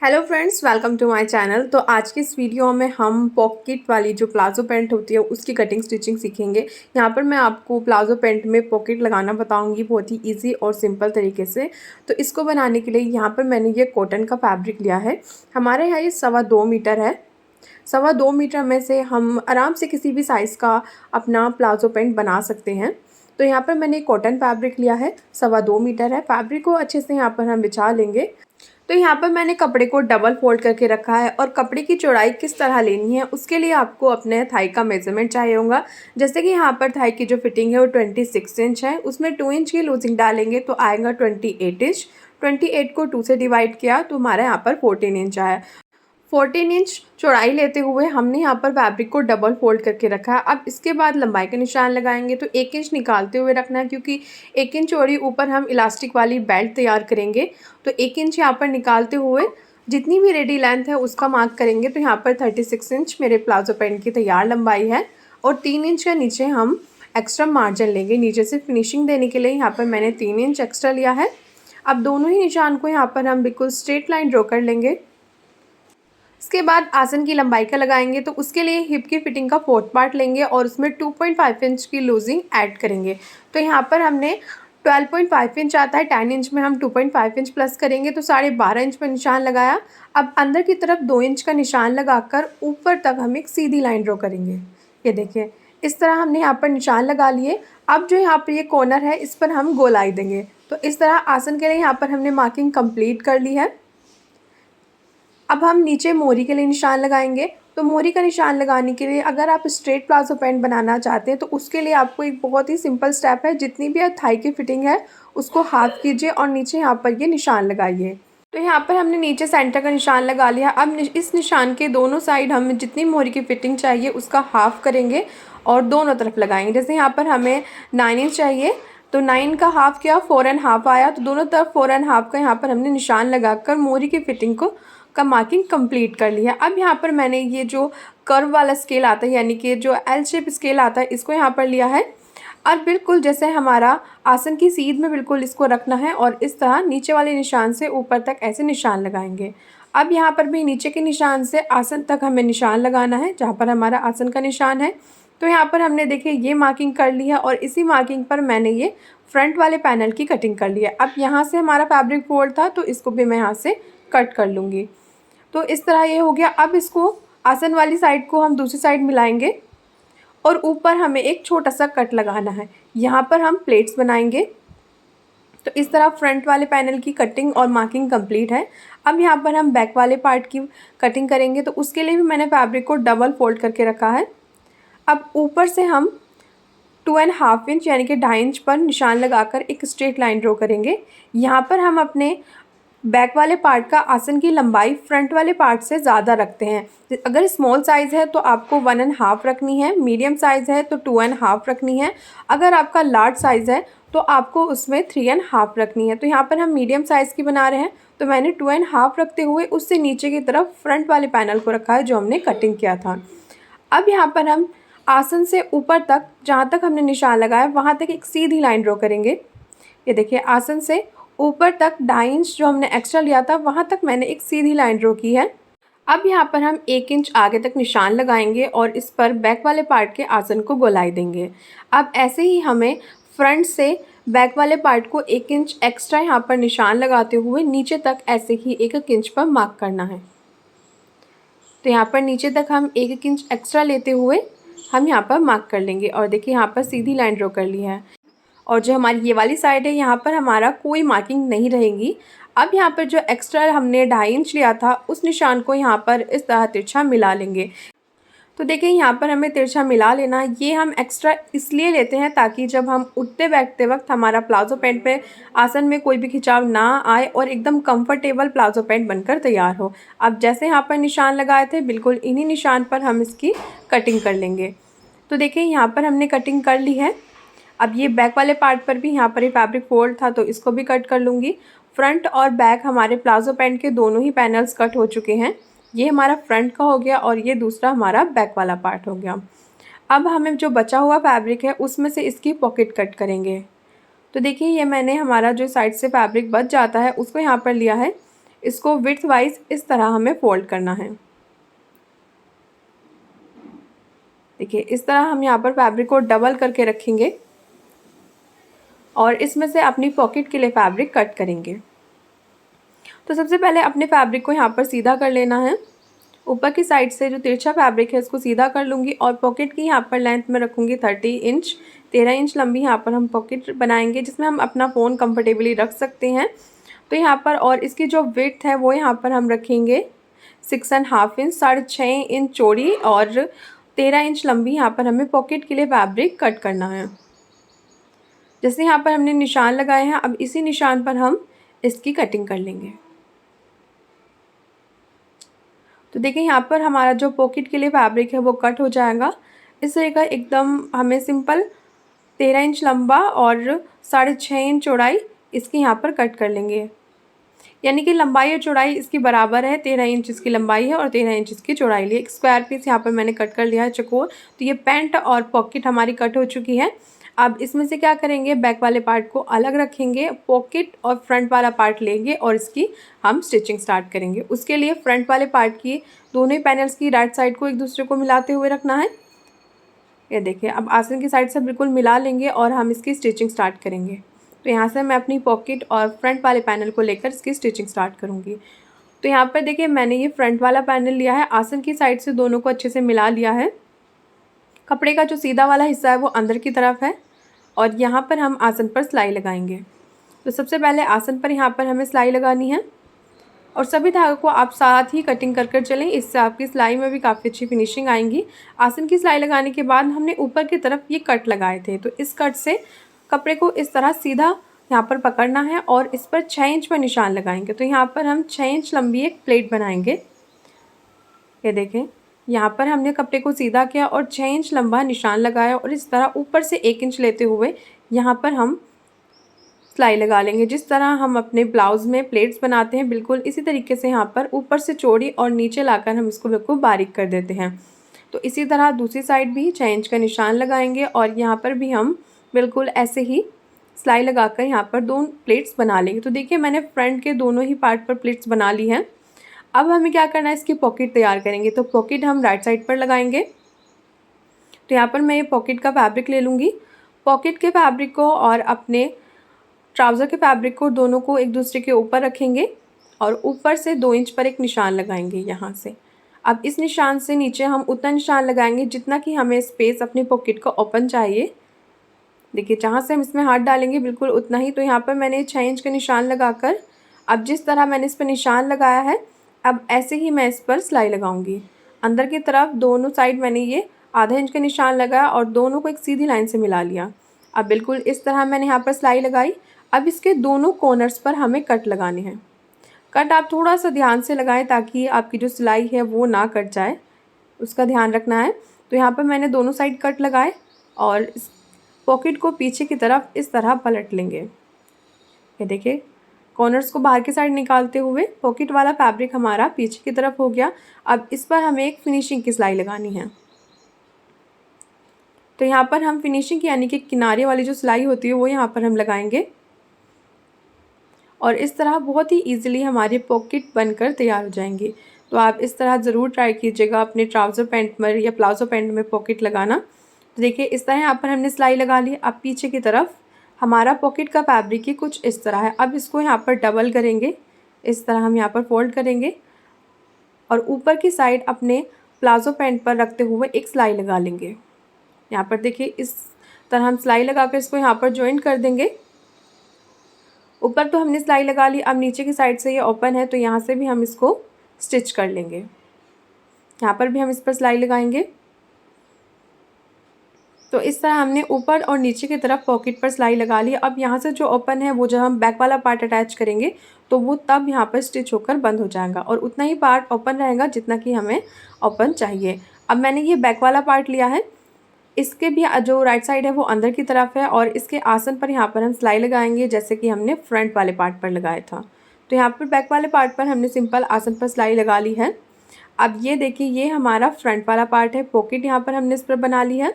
Hello friends, welcome to my channel. तो आज की इस वीडियो में हम पॉकेट वाली जो प्लाजो पैंट होती है उसकी कटिंग स्टिचिंग सीखेंगे। यहाँ पर मैं आपको प्लाजो पैंट में पॉकेट लगाना बताऊंगी बहुत ही इजी और सिंपल तरीके से। तो इसको बनाने के लिए यहाँ पर मैंने ये कॉटन का फैब्रिक लिया है। हमारे यहाँ ये 2.25 मीटर है। 2.25 मीटर में से हम आराम से किसी भी साइज़ का अपना प्लाजो पैंट बना सकते हैं। तो यहाँ पर मैंने कॉटन फैब्रिक लिया है, 2.25 मीटर है। फैब्रिक को अच्छे से यहाँ पर हम बिछा लेंगे। तो यहाँ पर मैंने कपड़े को डबल फोल्ड करके रखा है और कपड़े की चौड़ाई किस तरह लेनी है उसके लिए आपको अपने थाई का मेजरमेंट चाहिए होगा। जैसे कि यहाँ पर थाई की जो फिटिंग है वो 26 इंच है, उसमें 2 इंच की लूजिंग डालेंगे तो आएगा 28 इंच। 28 को 2 से डिवाइड किया तो हमारे यहाँ पर 14 इंच आया। 14 इंच चौड़ाई लेते हुए हमने यहाँ पर फैब्रिक को डबल फोल्ड करके रखा है। अब इसके बाद लंबाई का निशान लगाएंगे तो 1 इंच निकालते हुए रखना है, क्योंकि 1 इंच चौड़ी ऊपर हम इलास्टिक वाली बेल्ट तैयार करेंगे। तो 1 इंच यहाँ पर निकालते हुए जितनी भी रेडी लेंथ है उसका मार्क करेंगे। तो यहाँ पर 36 इंच मेरे प्लाजो पैंट की तैयार लंबाई है और 3 इंच का नीचे हम एक्स्ट्रा मार्जिन लेंगे। नीचे से फिनिशिंग देने के लिए यहाँ पर मैंने 3 इंच एक्स्ट्रा लिया है। अब दोनों ही निशान को यहाँ पर हम बिल्कुल स्ट्रेट लाइन ड्रॉ कर लेंगे। इसके बाद आसन की लंबाई का लगाएंगे तो उसके लिए हिप की फिटिंग का 4th पार्ट लेंगे और उसमें 2.5 इंच की लूजिंग ऐड करेंगे। तो यहाँ पर हमने 12.5 इंच आता है, 10 इंच में हम 2.5 इंच प्लस करेंगे तो 12.5 इंच पर निशान लगाया। अब अंदर की तरफ 2 इंच का निशान लगाकर ऊपर तक हम एक सीधी लाइन ड्रॉ करेंगे। ये देखिए, इस तरह हमने यहाँ पर निशान लगा लिए। अब जो यहाँ पर ये कॉर्नर है इस पर हम गोलाई देंगे। तो इस तरह आसन के लिए यहाँ पर हमने मार्किंग कंप्लीट कर ली है। अब हम नीचे मोरी के लिए निशान लगाएंगे। तो मोरी का निशान लगाने के लिए अगर आप स्ट्रेट प्लाजो पैंट बनाना चाहते हैं तो उसके लिए आपको एक बहुत ही सिंपल स्टेप है। जितनी भी थाई की फिटिंग है उसको हाफ कीजिए और नीचे यहाँ पर ये निशान लगाइए। तो यहाँ पर हमने नीचे सेंटर का निशान लगा लिया। अब इस निशान के दोनों साइड हमें जितनी मोरी की फिटिंग चाहिए उसका हाफ करेंगे और दोनों तरफ लगाएंगे। जैसे यहाँ पर हमें 9 इंच चाहिए तो 9 का हाफ किया, 4.5 आया, तो दोनों तरफ 4.5 का यहाँ पर हमने निशान लगाकर मोरी की फिटिंग का मार्किंग कंप्लीट कर लिया। अब यहाँ पर मैंने ये जो कर्व वाला स्केल आता है यानी कि जो एल शेप स्केल आता है इसको यहाँ पर लिया है और बिल्कुल जैसे हमारा आसन की सीध में बिल्कुल इसको रखना है और इस तरह नीचे वाले निशान से ऊपर तक ऐसे निशान लगाएंगे। अब यहाँ पर भी नीचे के निशान से आसन तक हमें निशान लगाना है जहाँ पर हमारा आसन का निशान है। तो यहाँ पर हमने देखिए ये मार्किंग कर ली है और इसी मार्किंग पर मैंने ये फ्रंट वाले पैनल की कटिंग कर ली है। अब यहाँ से हमारा फैब्रिक फोल्ड था तो इसको भी मैं यहाँ से कट कर लूँगी। तो इस तरह ये हो गया। अब इसको आसन वाली साइड को हम दूसरी साइड मिलाएंगे और ऊपर हमें एक छोटा सा कट लगाना है। यहाँ पर हम प्लेट्स बनाएंगे। तो इस तरह फ्रंट वाले पैनल की कटिंग और मार्किंग कंप्लीट है। अब यहाँ पर हम बैक वाले पार्ट की कटिंग करेंगे तो उसके लिए भी मैंने फैब्रिक को डबल फोल्ड करके रखा है। अब ऊपर से हम 2.5 इंच यानी कि 2.5 इंच पर निशान लगाकर एक स्ट्रेट लाइन ड्रॉ करेंगे। यहाँ पर हम अपने बैक वाले पार्ट का आसन की लंबाई फ्रंट वाले पार्ट से ज़्यादा रखते हैं। अगर स्मॉल साइज़ है तो आपको 1.5 रखनी है, मीडियम साइज़ है तो 2.5 रखनी है, अगर आपका लार्ज साइज़ है तो आपको उसमें 3.5 रखनी है। तो यहाँ पर हम मीडियम साइज़ की बना रहे हैं तो मैंने 2.5 रखते हुए उससे नीचे की तरफ फ्रंट वाले पैनल को रखा है जो हमने कटिंग किया था। अब यहाँ पर हम आसन से ऊपर तक जहाँ तक हमने निशान लगाया वहाँ तक एक सीधी लाइन ड्रॉ करेंगे। ये देखिए, आसन से ऊपर तक 2.5 इंच जो हमने एक्स्ट्रा लिया था वहाँ तक मैंने एक सीधी लाइन ड्रॉ की है। अब यहाँ पर हम 1 इंच आगे तक निशान लगाएंगे और इस पर बैक वाले पार्ट के आसन को गोलाई देंगे। अब ऐसे ही हमें फ्रंट से बैक वाले पार्ट को 1 इंच एक्स्ट्रा यहाँ पर निशान लगाते हुए नीचे तक ऐसे ही 1 इंच पर मार्क करना है। तो यहाँ पर नीचे तक हम 1 इंच एक्स्ट्रा लेते हुए हम यहाँ पर मार्क कर लेंगे और देखिए यहाँ पर सीधी लाइन ड्रॉ कर ली है। और जो हमारी ये वाली साइड है यहाँ पर हमारा कोई मार्किंग नहीं रहेगी। अब यहाँ पर जो एक्स्ट्रा हमने 2.5 इंच लिया था उस निशान को यहाँ पर इस तरह तिरछा मिला लेंगे। तो देखिए यहाँ पर हमें तिरछा मिला लेना है। ये हम एक्स्ट्रा इसलिए लेते हैं ताकि जब हम उठते बैठते वक्त हमारा प्लाजो पैंट पे आसन में कोई भी खिंचाव ना आए और एकदम कंफर्टेबल प्लाजो पैंट बनकर तैयार हो। अब जैसे यहाँ पर निशान लगाए थे बिल्कुल इन्हीं निशान पर हम इसकी कटिंग कर लेंगे। तो देखिए यहाँ पर हमने कटिंग कर ली है। अब ये बैक वाले पार्ट पर भी यहाँ पर ही फैब्रिक फोल्ड था तो इसको भी कट कर लूँगी। फ्रंट और बैक हमारे प्लाजो पैंट के दोनों ही पैनल्स कट हो चुके हैं। ये हमारा फ्रंट का हो गया और ये दूसरा हमारा बैक वाला पार्ट हो गया। अब हमें जो बचा हुआ फैब्रिक है उसमें से इसकी पॉकेट कट करेंगे। तो देखिए ये मैंने हमारा जो साइड से फैब्रिक बच जाता है उसको यहाँ पर लिया है। इसको विड्थ वाइज इस तरह हमें फोल्ड करना है। देखिए इस तरह हम यहाँ पर फैब्रिक को डबल करके रखेंगे और इसमें से अपनी पॉकेट के लिए फैब्रिक कट करेंगे। तो सबसे पहले अपने फैब्रिक को यहाँ पर सीधा कर लेना है। ऊपर की साइड से जो तिरछा फैब्रिक है इसको सीधा कर लूँगी और पॉकेट की यहाँ पर लेंथ में रखूँगी 30 इंच। 13 इंच लंबी यहाँ पर हम पॉकेट बनाएंगे जिसमें हम अपना फ़ोन कंफर्टेबली रख सकते हैं। तो यहाँ पर और इसकी जो विड्थ है वो यहाँ पर हम रखेंगे 6.5 इंच, 6.5 इंच चौड़ी और 13 इंच लंबी यहाँ पर हमें पॉकेट के लिए फैब्रिक कट करना है। जैसे यहाँ पर हमने निशान लगाए हैं, अब इसी निशान पर हम इसकी कटिंग कर लेंगे। तो देखिए यहाँ पर हमारा जो पॉकेट के लिए फैब्रिक है वो कट हो जाएगा। इस तरह का एकदम हमें सिंपल 13 इंच लंबा और 6.5 इंच चौड़ाई इसकी यहाँ पर कट कर लेंगे। यानी कि लंबाई और चौड़ाई इसकी बराबर है। 13 इंच इसकी लंबाई है और 13 इंच इसकी चौड़ाई लिए एक स्क्वायर पीस यहाँ पर मैंने कट कर लिया है चौकोर। तो ये पैंट और पॉकेट हमारी कट हो चुकी है। अब इसमें से क्या करेंगे, बैक वाले पार्ट को अलग रखेंगे, पॉकेट और फ्रंट वाला पार्ट लेंगे और इसकी हम स्टिचिंग स्टार्ट करेंगे। उसके लिए फ्रंट वाले पार्ट की दोनों ही पैनल्स की राइट साइड को एक दूसरे को मिलाते हुए रखना है। ये देखिए अब आसन की साइड से बिल्कुल मिला लेंगे और हम इसकी स्टिचिंग स्टार्ट करेंगे। तो यहाँ से मैं अपनी पॉकेट और फ्रंट वाले पैनल को लेकर इसकी स्टिचिंग स्टार्ट करूँगी। तो यहाँ पर देखिए मैंने ये फ्रंट वाला पैनल लिया है, आसन की साइड से दोनों को अच्छे से मिला लिया है। कपड़े का जो सीधा वाला हिस्सा है वो अंदर की तरफ है और यहाँ पर हम आसन पर सिलाई लगाएंगे। तो सबसे पहले आसन पर यहाँ पर हमें सिलाई लगानी है और सभी धागों को आप साथ ही कटिंग कर कर चलें, इससे आपकी सिलाई में भी काफ़ी अच्छी फिनिशिंग आएंगी। आसन की सिलाई लगाने के बाद हमने ऊपर की तरफ ये कट लगाए थे, तो इस कट से कपड़े को इस तरह सीधा यहाँ पर पकड़ना है और इस पर 6 इंच पर निशान लगाएंगे। तो यहाँ पर हम 6 इंच लंबी एक प्लेट बनाएंगे। ये देखें यहाँ पर हमने कपड़े को सीधा किया और 6 इंच लंबा निशान लगाया और इस तरह ऊपर से 1 इंच लेते हुए यहाँ पर हम सिलाई लगा लेंगे। जिस तरह हम अपने ब्लाउज़ में प्लेट्स बनाते हैं बिल्कुल इसी तरीके से यहाँ पर ऊपर से चौड़ी और नीचे लाकर हम इसको बिल्कुल बारीक कर देते हैं। तो इसी तरह दूसरी साइड भी 6 इंच का निशान लगाएंगे और यहाँ पर भी हम बिल्कुल ऐसे ही सिलाई लगाकर यहाँ पर 2 प्लेट्स बना लेंगे। तो देखिए मैंने फ्रंट के दोनों ही पार्ट पर प्लेट्स बना ली हैं। अब हमें क्या करना है, इसकी पॉकेट तैयार करेंगे। तो पॉकेट हम राइट साइड पर लगाएंगे। तो यहाँ पर मैं ये पॉकेट का फैब्रिक ले लूँगी। पॉकेट के फैब्रिक को और अपने ट्राउज़र के फैब्रिक को दोनों को एक दूसरे के ऊपर रखेंगे और ऊपर से 2 इंच पर एक निशान लगाएंगे यहाँ से। अब इस निशान से नीचे हम उतना निशान लगाएंगे जितना कि हमें स्पेस अपनी पॉकेट का ओपन चाहिए। देखिए जहाँ से हम इसमें हाथ डालेंगे बिल्कुल उतना ही। तो यहाँ पर मैंने 6 इंच का निशान लगाकर अब जिस तरह मैंने इस पर निशान लगाया है अब ऐसे ही मैं इस पर सिलाई लगाऊंगी। अंदर की तरफ दोनों साइड मैंने ये आधा इंच का निशान लगाया और दोनों को एक सीधी लाइन से मिला लिया। अब बिल्कुल इस तरह मैंने यहाँ पर सिलाई लगाई। अब इसके दोनों कॉर्नर्स पर हमें कट लगाने हैं। कट आप थोड़ा सा ध्यान से लगाएं ताकि आपकी जो सिलाई है वो ना कट जाए, उसका ध्यान रखना है। तो यहाँ पर मैंने दोनों साइड कट लगाए और इस पॉकेट को पीछे की तरफ इस तरह पलट लेंगे। ये देखिए कॉर्नर्स को बाहर की साइड निकालते हुए पॉकेट वाला फैब्रिक हमारा पीछे की तरफ हो गया। अब इस पर हमें एक फिनिशिंग की सिलाई लगानी है। तो यहाँ पर हम फिनिशिंग यानी कि किनारे वाली जो सिलाई होती है वो यहाँ पर हम लगाएंगे और इस तरह बहुत ही ईजिली हमारी पॉकेट बनकर तैयार हो जाएंगी। तो आप इस तरह ज़रूर ट्राई कीजिएगा अपने ट्राउज़र पैंट में या प्लाजो पैंट में पॉकेट लगाना। तो देखिए इस तरह यहाँ पर हमने सिलाई लगा ली। अब पीछे की तरफ हमारा पॉकेट का फैब्रिक ही कुछ इस तरह है। अब इसको यहाँ पर डबल करेंगे, इस तरह हम यहाँ पर फोल्ड करेंगे और ऊपर की साइड अपने प्लाजो पैंट पर रखते हुए एक सिलाई लगा लेंगे। यहाँ पर देखिए इस तरह हम सिलाई लगाकर इसको यहाँ पर जॉइंट कर देंगे। ऊपर तो हमने सिलाई लगा ली, अब नीचे की साइड से ये ओपन है तो यहाँ से भी हम इसको स्टिच कर लेंगे। यहाँ पर भी हम इस पर सिलाई लगाएंगे। तो इस तरह हमने ऊपर और नीचे की तरफ पॉकेट पर सिलाई लगा ली। अब यहाँ से जो ओपन है वो जब हम बैक वाला पार्ट अटैच करेंगे तो वो तब यहाँ पर स्टिच होकर बंद हो जाएगा और उतना ही पार्ट ओपन रहेगा जितना कि हमें ओपन चाहिए। अब मैंने ये बैक वाला पार्ट लिया है, इसके भी जो राइट साइड है वो अंदर की तरफ है और इसके आसन पर यहाँ पर हम सिलाई लगाएंगे जैसे कि हमने फ्रंट वाले पार्ट पर लगाया था। तो यहाँ पर बैक वाले पार्ट पर हमने सिंपल आसन पर सिलाई लगा ली है। अब ये देखिए ये हमारा फ्रंट वाला पार्ट है। पॉकेट यहाँ पर हमने इस पर बना ली है।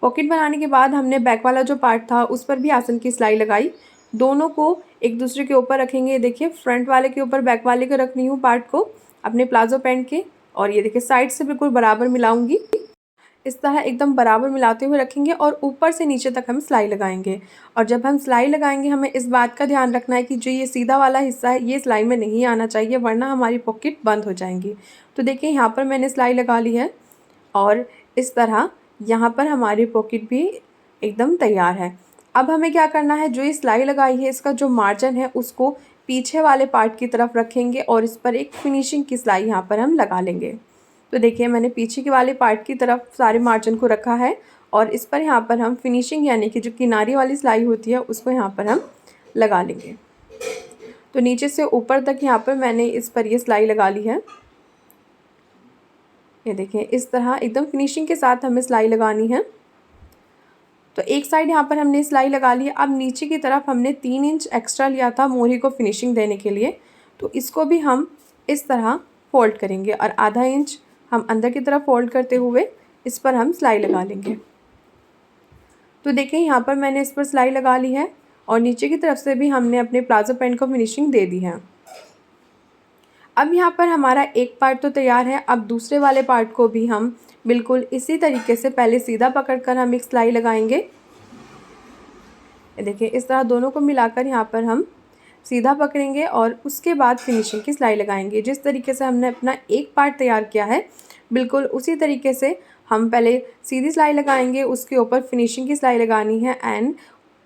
पॉकेट बनाने के बाद हमने बैक वाला जो पार्ट था उस पर भी आसन की सिलाई लगाई। दोनों को एक दूसरे के ऊपर रखेंगे। ये देखिए फ्रंट वाले के ऊपर बैक वाले को रख रही हूँ पार्ट को अपने प्लाजो पैंट के, और ये देखिए साइड से बिल्कुल बराबर मिलाऊंगी। इस तरह एकदम बराबर मिलाते हुए रखेंगे और ऊपर से नीचे तक हम सिलाई लगाएंगे। और जब हम सिलाई लगाएंगे हमें इस बात का ध्यान रखना है कि जो ये सीधा वाला हिस्सा है ये सिलाई में नहीं आना चाहिए, वरना हमारी पॉकेट बंद हो जाएंगी। तो देखिए यहाँ पर मैंने सिलाई लगा ली है और इस तरह यहाँ पर हमारी पॉकेट भी एकदम तैयार है। अब हमें क्या करना है, जो ये सिलाई लगाई है इसका जो मार्जिन है उसको पीछे वाले पार्ट की तरफ रखेंगे और इस पर एक फिनिशिंग की सिलाई यहाँ पर हम लगा लेंगे। तो देखिए मैंने पीछे के वाले पार्ट की तरफ सारे मार्जिन को रखा है और इस पर यहाँ पर हम फिनिशिंग यानी कि जो किनारी वाली सिलाई होती है उसको यहाँ पर हम लगा लेंगे। तो नीचे से ऊपर तक यहाँ पर मैंने इस पर ये सिलाई लगा ली है। ये देखिए इस तरह एकदम फिनिशिंग के साथ हमें सिलाई लगानी है। तो एक साइड यहाँ पर हमने सिलाई लगा ली है। अब नीचे की तरफ हमने 3 इंच एक्स्ट्रा लिया था मोहरी को फिनिशिंग देने के लिए, तो इसको भी हम इस तरह फोल्ड करेंगे और आधा इंच हम अंदर की तरफ फोल्ड करते हुए इस पर हम सिलाई लगा लेंगे। तो देखिए यहाँ पर मैंने इस पर सिलाई लगा ली है और नीचे की तरफ से भी हमने अपने प्लाजो पैंट को फिनिशिंग दे दी है। अब यहाँ पर हमारा एक पार्ट तो तैयार है। अब दूसरे वाले पार्ट को भी हम बिल्कुल इसी तरीके से पहले सीधा पकड़कर हम एक सिलाई लगाएंगे। देखिए इस तरह दोनों को मिलाकर यहाँ पर हम सीधा पकड़ेंगे और उसके बाद फिनिशिंग की सिलाई लगाएंगे। जिस तरीके से हमने अपना एक पार्ट तैयार किया है बिल्कुल उसी तरीके से हम पहले सीधी सिलाई लगाएंगे, उसके ऊपर फिनिशिंग की सिलाई लगानी है एंड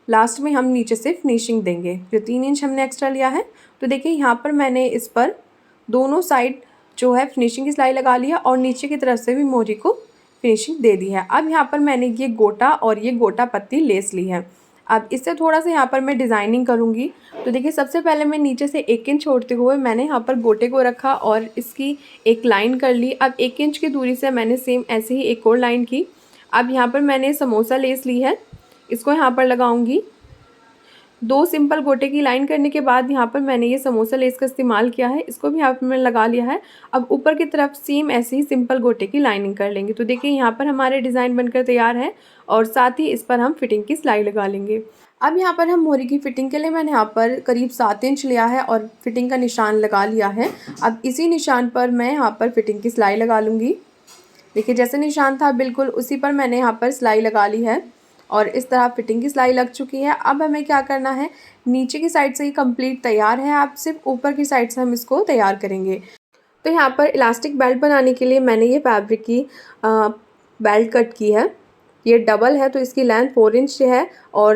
लास्ट में हम नीचे से फिनिशिंग देंगे जो 3 इंच हमने एक्स्ट्रा लिया है। तो देखिए यहाँ पर मैंने इस पर दोनों साइड जो है फिनिशिंग की सिलाई लगा लिया और नीचे की तरफ से भी मोहरी को फिनिशिंग दे दी है। अब यहाँ पर मैंने ये गोटा और ये गोटा पत्ती लेस ली है। अब इससे थोड़ा सा यहाँ पर मैं डिज़ाइनिंग करूँगी। तो देखिए सबसे पहले मैं नीचे से 1 इंच छोड़ते हुए मैंने यहाँ पर गोटे को रखा और इसकी एक लाइन कर ली। अब 1 इंच की दूरी से मैंने सेम ऐसे ही एक और लाइन की। अब यहाँ पर मैंने समोसा लेस ली है, इसको यहाँ पर लगाऊंगी। 2 सिंपल गोटे की लाइन करने के बाद यहाँ पर मैंने ये समोसा लेस का इस्तेमाल किया है, इसको भी यहाँ पर मैंने लगा लिया है। अब ऊपर की तरफ सेम ऐसे ही सिंपल गोटे की लाइनिंग कर लेंगे। तो देखिए यहाँ पर हमारे डिज़ाइन बनकर तैयार है और साथ ही इस पर हम फिटिंग की सिलाई लगा लेंगे। अब यहाँ पर हम मोहरी की फिटिंग के लिए मैंने यहाँ पर करीब 7 इंच लिया है और फिटिंग का निशान लगा लिया है। अब इसी निशान पर मैं यहाँ पर फिटिंग की सिलाई लगा लूँगी। देखिए जैसे निशान था बिल्कुल उसी पर मैंने यहाँ पर सिलाई लगा ली है और इस तरह फिटिंग की सिलाई लग चुकी है। अब हमें क्या करना है, नीचे की साइड से ही कंप्लीट तैयार है, अब सिर्फ ऊपर की साइड से हम इसको तैयार करेंगे। तो यहाँ पर इलास्टिक बेल्ट बनाने के लिए मैंने ये फैब्रिक की बेल्ट कट की है। ये डबल है तो इसकी लेंथ 4 इंच है और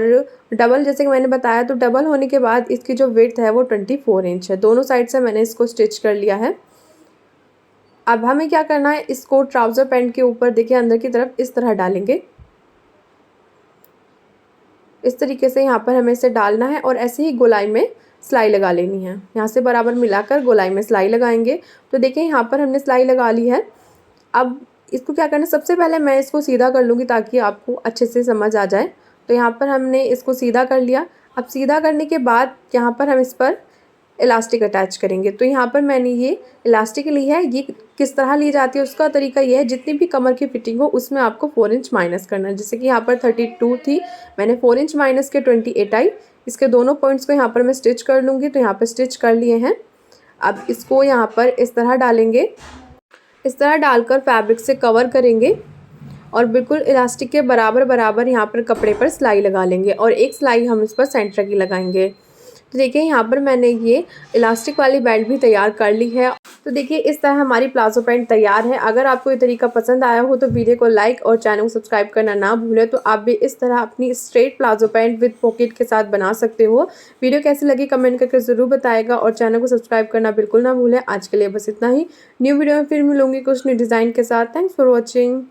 डबल जैसे कि मैंने बताया तो डबल होने के बाद इसकी जो विड्थ है वो 24 इंच है। दोनों साइड से मैंने इसको स्टिच कर लिया है। अब हमें क्या करना है, इसको ट्राउज़र पैंट के ऊपर देखिए अंदर की तरफ इस तरह डालेंगे। इस तरीके से यहाँ पर हमें इसे डालना है और ऐसे ही गोलाई में सिलाई लगा लेनी है। यहाँ से बराबर मिलाकर गोलाई में सिलाई लगाएंगे। तो देखिए यहाँ पर हमने सिलाई लगा ली है। अब इसको क्या करना है, सबसे पहले मैं इसको सीधा कर लूँगी ताकि आपको अच्छे से समझ आ जाए। तो यहाँ पर हमने इसको सीधा कर लिया। अब सीधा करने के बाद यहाँ पर हम इस पर इलास्टिक अटैच करेंगे। तो यहाँ पर मैंने ये इलास्टिक ली है। ये किस तरह ली जाती है उसका तरीका ये है, जितनी भी कमर की फिटिंग हो उसमें आपको 4 इंच माइनस करना है। जैसे कि यहाँ पर 32 थी, मैंने 4 इंच माइनस के 28 आई। इसके दोनों पॉइंट्स को यहाँ पर मैं स्टिच कर लूँगी। तो यहाँ पर स्टिच कर लिए हैं। अब इसको यहाँ पर इस तरह डालेंगे, इस तरह डालकर फैब्रिक से कवर करेंगे और बिल्कुल इलास्टिक के बराबर बराबर यहाँ पर कपड़े पर सिलाई लगा लेंगे और एक सिलाई हम इस पर सेंटर की लगाएंगे। तो देखिए यहाँ पर मैंने ये इलास्टिक वाली बेल्ट भी तैयार कर ली है। तो देखिए इस तरह हमारी प्लाजो पैंट तैयार है। अगर आपको ये तरीका पसंद आया हो तो वीडियो को लाइक और चैनल को सब्सक्राइब करना ना भूलें। तो आप भी इस तरह अपनी straight palazzo pant with pocket के साथ बना सकते हो। वीडियो कैसी लगी कमेंट करके ज़रूर बताएगा और चैनल को सब्सक्राइब करना बिल्कुल ना भूलें। आज के लिए बस इतना ही। न्यू वीडियो में फिर मिलूंगी कुछ न्यू डिज़ाइन के साथ। Thanks for watching.